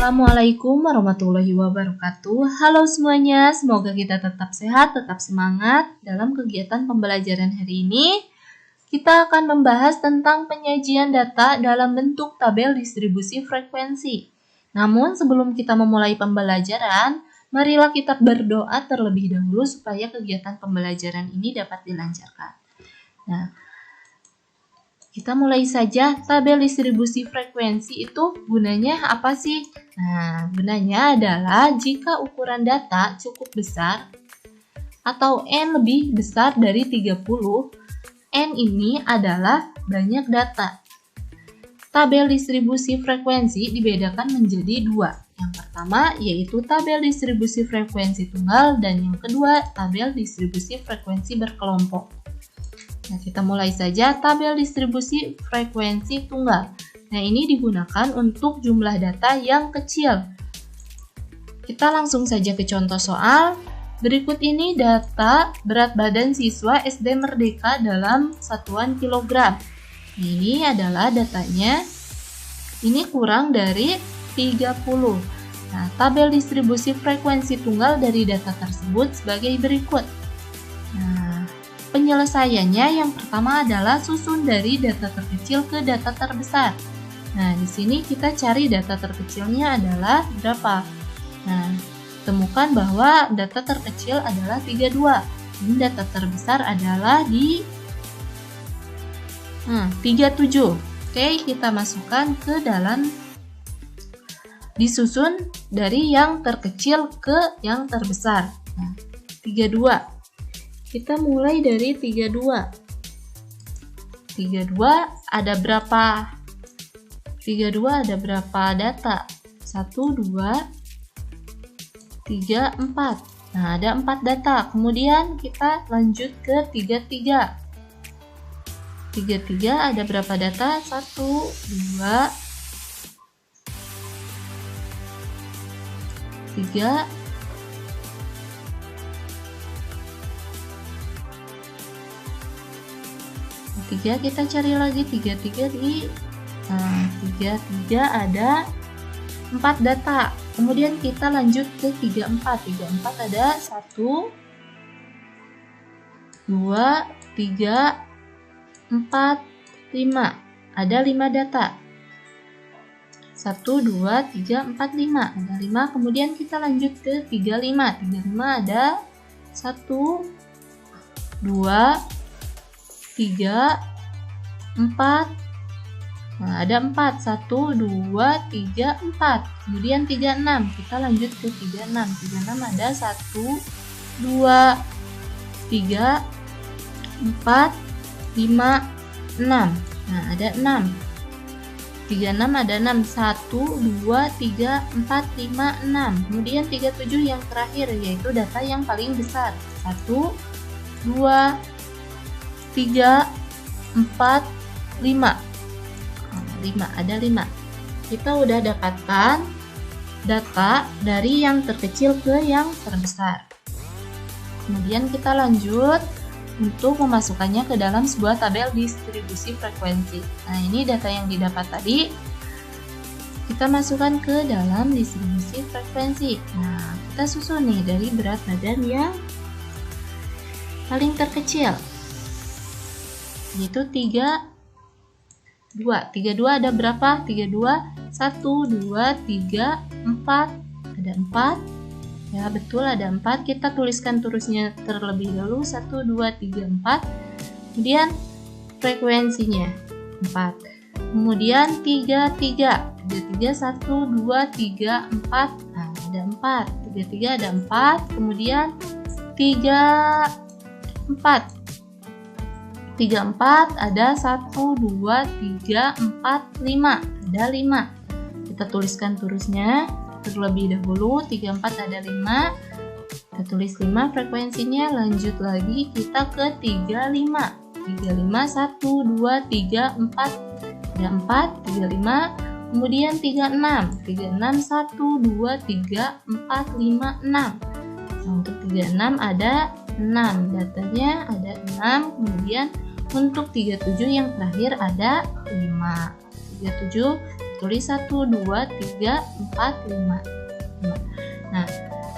Assalamualaikum warahmatullahi wabarakatuh. Halo semuanya, semoga kita tetap sehat, tetap semangat. Dalam kegiatan pembelajaran hari ini, kita akan membahas tentang penyajian data dalam bentuk tabel distribusi frekuensi. Namun sebelum kita memulai pembelajaran, marilah kita berdoa terlebih dahulu supaya kegiatan pembelajaran ini dapat dilancarkan. Nah, kita mulai saja. Tabel distribusi frekuensi itu gunanya apa sih? Nah, gunanya adalah jika ukuran data cukup besar atau N lebih besar dari 30, N ini adalah banyak data. Tabel distribusi frekuensi dibedakan menjadi dua. Yang pertama yaitu tabel distribusi frekuensi tunggal dan yang kedua tabel distribusi frekuensi berkelompok. Nah, kita mulai saja tabel distribusi frekuensi tunggal. Nah, ini digunakan untuk jumlah data yang kecil. Kita langsung saja ke contoh soal. Berikut ini data berat badan siswa SD Merdeka dalam satuan kilogram. Nah, ini adalah datanya. Ini kurang dari 30. Nah, tabel distribusi frekuensi tunggal dari data tersebut sebagai berikut. Penyelesaiannya yang pertama adalah susun dari data terkecil ke data terbesar. Nah, di sini kita cari data terkecilnya adalah berapa. Nah, temukan bahwa data terkecil adalah 32. Dan data terbesar adalah di 37. Oke, kita masukkan ke dalam disusun dari yang terkecil ke yang terbesar. Nah, 32. Kita mulai dari 32. 32 ada berapa? 32 ada berapa data? 1, 2, 3, 4. Nah, ada 4 data. Kemudian kita lanjut ke 33. 33 ada berapa data? 1, 2, 3, 3, kita cari lagi 33 di 33 ada 4 data. Kemudian kita lanjut ke 34. 34 ada 1, 2, 3, 4, 5. Ada 5 data. 1, 2, 3, 4, 5. Ada 5. Kemudian kita lanjut ke 35. 35 ada 1, 2, 3, 4. Nah, ada 4. 1, 2, 3, 4. Kemudian 36. Kita lanjut ke 36. 36 ada 1, 2, 3, 4, 5, 6. Nah, ada 6. 36 ada 6. 1, 2, 3, 4, 5, 6. Kemudian 37 yang terakhir yaitu data yang paling besar. 1, 2, 3, 4, 5. 5 ada 5. Kita udah dapatkan data dari yang terkecil ke yang terbesar. Kemudian kita lanjut untuk memasukkannya ke dalam sebuah tabel distribusi frekuensi. Nah, ini data yang didapat tadi kita masukkan ke dalam distribusi frekuensi. Nah, kita susun nih dari berat badan yang paling terkecil, yaitu 32. 32 ada berapa? 32, 1, 2, 3, 4. Ada 4. Ya, betul ada 4. Kita tuliskan terusnya terlebih dahulu. 1, 2, 3, 4. Kemudian frekuensinya 4. Kemudian 33. 33, 1, 2, 3, 4. Nah, ada 4. 33 ada 4. Kemudian 34. 34 ada 1, 2, 3, 4, 5. Ada 5. Kita tuliskan terusnya terlebih dahulu. 34 ada 5. Kita tulis 5 frekuensinya. Lanjut lagi kita ke 35. 35 1, 2, 3, 4. Ada 4. 35. Kemudian 36. 36 1, 2, 3, 4, 5, 6. Nah, untuk 36 ada 6. Datanya ada 6. Kemudian untuk 37 yang terakhir ada 5. 37 tulis 1, 2, 3, 4, 5. Nah,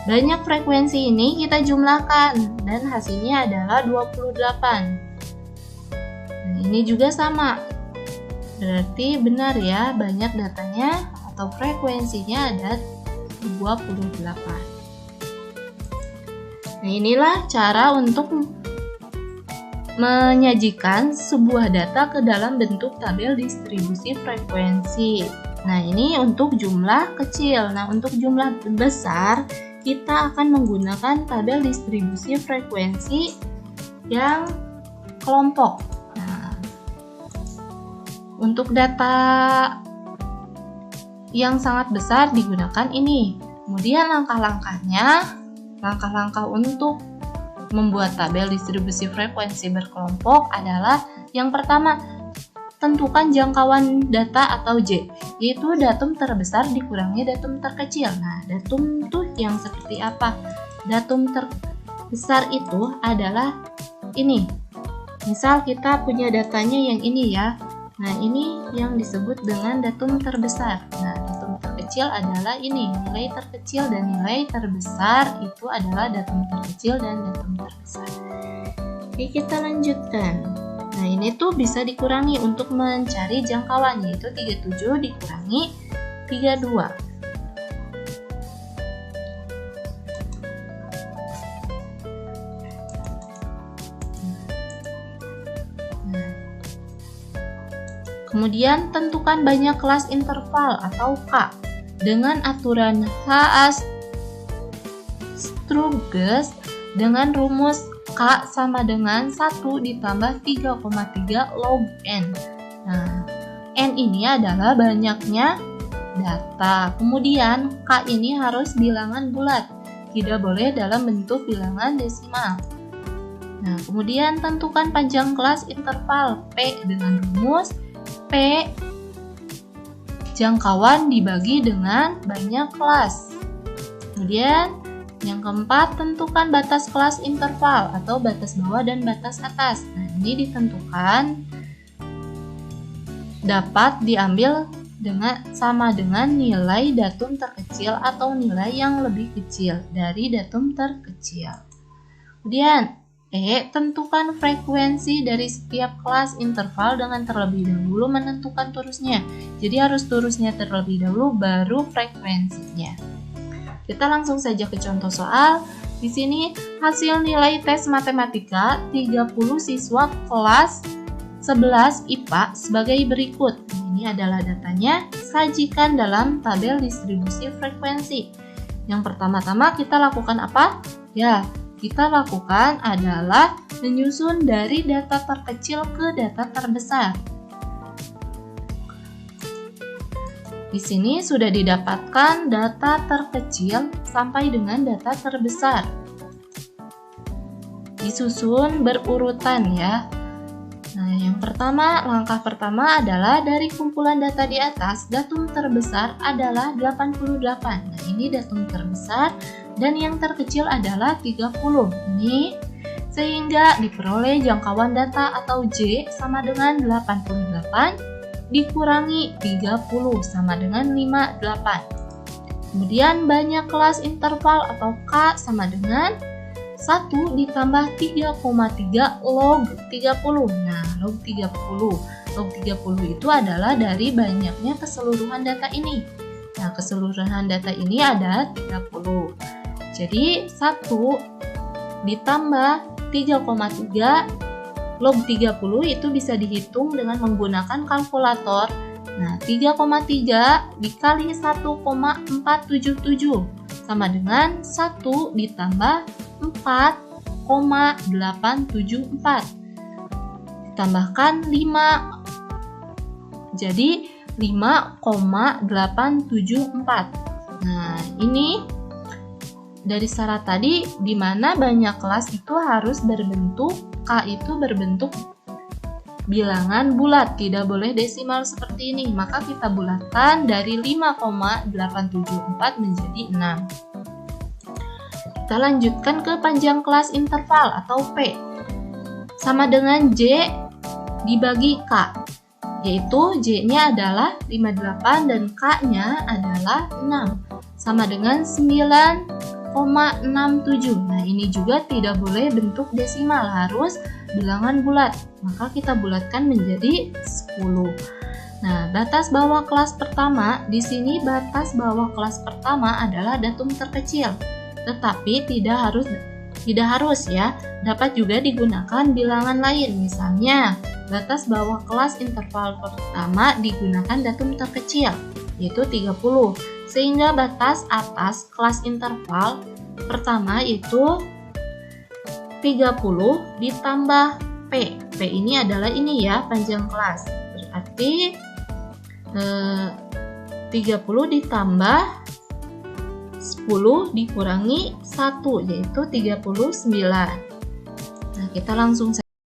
banyak frekuensi ini kita jumlahkan dan hasilnya adalah 28. Nah, ini juga sama. Berarti benar ya, banyak datanya atau frekuensinya ada 28. Nah, inilah cara untuk menyajikan sebuah data ke dalam bentuk tabel distribusi frekuensi. Nah, ini untuk jumlah kecil. Nah, untuk jumlah besar, kita akan menggunakan tabel distribusi frekuensi yang kelompok. Nah, untuk data yang sangat besar digunakan ini. Kemudian langkah-langkah untuk membuat tabel distribusi frekuensi berkelompok adalah yang pertama, tentukan jangkauan data atau J, yaitu datum terbesar dikurangi datum terkecil. Nah, datum tuh yang seperti apa? Datum terbesar itu adalah ini. Misal kita punya datanya yang ini ya. Nah, ini yang disebut dengan datum terbesar. Nah, datum terkecil adalah ini, nilai terkecil dan nilai terbesar itu adalah datum terkecil dan datum terbesar. Oke, kita lanjutkan. Nah, ini tuh bisa dikurangi untuk mencari jangkauan, yaitu 37 dikurangi 32. Kemudian tentukan banyak kelas interval atau K dengan aturan H-Astrogas dengan rumus K sama dengan 1 ditambah 3,3 log N. Nah, N ini adalah banyaknya data. Kemudian K ini harus bilangan bulat, tidak boleh dalam bentuk bilangan desimal. Nah, kemudian tentukan panjang kelas interval P dengan rumus P jangkauan dibagi dengan banyak kelas. Kemudian yang keempat, tentukan batas kelas interval atau batas bawah dan batas atas. Nah, ini ditentukan dapat diambil sama dengan nilai datum terkecil atau nilai yang lebih kecil dari datum terkecil. Kemudian tentukan frekuensi dari setiap kelas interval dengan terlebih dahulu menentukan torusnya. Jadi harus torusnya terlebih dahulu baru frekuensinya. Kita langsung saja ke contoh soal. Di sini hasil nilai tes matematika 30 siswa kelas 11 IPA sebagai berikut. Ini adalah datanya, sajikan dalam tabel distribusi frekuensi. Yang pertama-tama kita lakukan apa? Ya, kita lakukan adalah menyusun dari data terkecil ke data terbesar. Di sini sudah didapatkan data terkecil sampai dengan data terbesar. Disusun berurutan ya. Nah, yang pertama, langkah pertama adalah dari kumpulan data di atas, datum terbesar adalah 88. Nah, ini datum terbesar dan yang terkecil adalah 30. Ini sehingga diperoleh jangkauan data atau J sama dengan 88 dikurangi 30 sama dengan 58. Kemudian banyak kelas interval atau K sama dengan 1 ditambah 3,3 log 30. Nah, log 30. Log 30 itu adalah dari banyaknya keseluruhan data ini. Nah, keseluruhan data ini ada 30. Jadi, 1 ditambah 3,3 log 30 itu bisa dihitung dengan menggunakan kalkulator. Nah, 3,3 dikali 1,477 sama dengan 1 ditambah 4,874 ditambahkan 5, jadi 5,874. Nah, ini dari syarat tadi di mana banyak kelas itu harus berbentuk K itu berbentuk bilangan bulat, tidak boleh desimal seperti ini. Maka kita bulatkan dari 5,874 menjadi 6. Kita lanjutkan ke panjang kelas interval atau P. Sama dengan J dibagi K. yaitu J-nya adalah 58 dan K-nya adalah 6, sama dengan 9,67. Nah, ini juga tidak boleh bentuk desimal, harus bilangan bulat. Maka kita bulatkan menjadi 10. Nah, batas bawah kelas pertama, di sini batas bawah kelas pertama adalah datum terkecil. Tetapi tidak harus ya, dapat juga digunakan bilangan lain. Misalnya, batas bawah kelas interval pertama digunakan datum terkecil, yaitu 30. Sehingga batas atas kelas interval pertama itu 30 ditambah P. P ini adalah ini ya, panjang kelas. Berarti 30 ditambah 10 dikurangi 1, yaitu 39. Nah, kita langsung